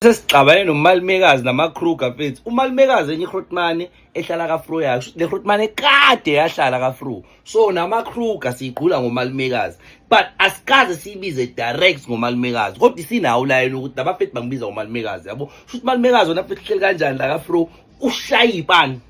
sesixabane nomalumekazi namakruger mfethu. Umalumekazi enye iHrotmane ehlala kaFro yakho. Le Hrotmane kade yahlala kaFro. So namakruger siyiqhula ngomalumekazi. But asikaze sibize direct ngomalumekazi. Kodwa sinawo layelo ukuthi abafethu bangibiza ngomalumekazi yabo. Shuthi umalumekazi wona mfethu hleli kanjani la kaFro? Ushaya ipani.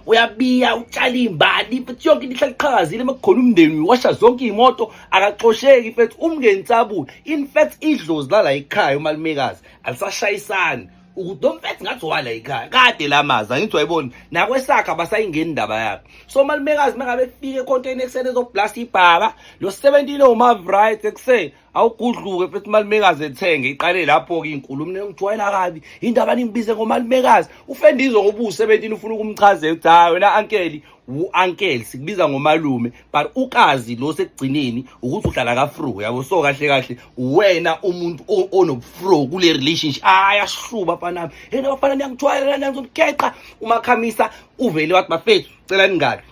Uyabiya utshala imbali mfethu yonke into ihlala iqhakazile makukhona umndeni uwasha zonke imoto akaxosheki mfethu umngeni tsabula. In fact idlozi la ekhaya umalumekazi alisashayisani ukuthi mfethu ngathi wala ekhaya kade lamaza ngithi wayibona nakwesakha basayingena indaba yakhe. So umalumekazi mangabe efike econtene eksene ezoblast ibhaba lo 17 oMavright ekuse awugudluke mfethu umalumekazi ethenge iqale lapho ke inkulumo nengijwayela kabi indaba nimbize ngomalumekazi ufendizo ngoba u17 ufuna ukumchazela ukuthi hayi wena uncle uncle sikubiza ngomalume but ukazi lo sekugcineni ukuthi uhlala kaFro yabo. So kahle kahle wena umuntu onobufro kule relationship ayashluba fanami yena bafana niyangijwayela niyangizomkeqa umakhamisa uvele wathi bafethu cela ningadi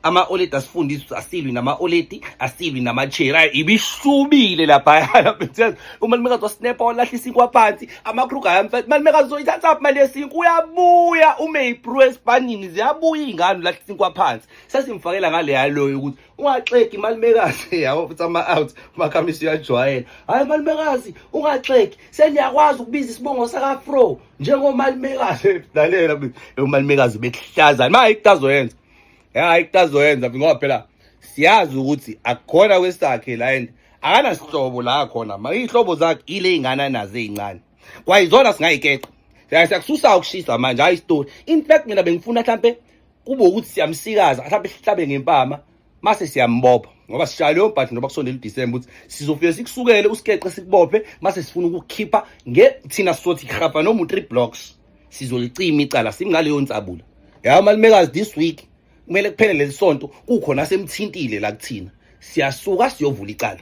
ama-oleti asifundiswa asilwi nama-oleti asilwi nama-cherry ibihlubile lapha mfethu. Umalumekazi wasnapper walahlisa inkwa phansi amakruger ayamfethu umalumekazi uzoyithatha apha mali yesinkwa uyabuya umeyibrew esipanini ziyabuya ingane ulahlisa inkwa phansi. Sesimfakela ngale yaloyo ukuthi ungaxeki malumekazi yabo futhi ama-out umakhamisa uyajwayela hayi malumekazi ungaxeki seniyakwazi ukubiza isibongo sakaFro njengomalumekazi. Lalela umalumekazi bekuhlazana maye ikuzazoyenza hayi kuzoyenza ngoba phela siyazi ukuthi akukhona kwesakhe la and akana sihlobo la khona ma ihlobo zakhe ile ingane nazo ezincane kwayizona singayikeqa siyakususa ukushisa manje hayi story. In fact mina bengifuna mhlambe kube ukuthi siyamsikaza mhlambe sihlabe ngempama mase siyambopha ngoba sishaya leyo mphathi ngoba kusondela uDecember ukuthi sizofika sikusukele usikeqe sikubophe mase sifuna ukukhipha thina sothi khapha noma u3 blocks sizolicima icala simngaleyo ntsabula ya malumekazi this week kumele kuphele lesonto kukhona semthintile la kuthina siyasuka siyovula icala.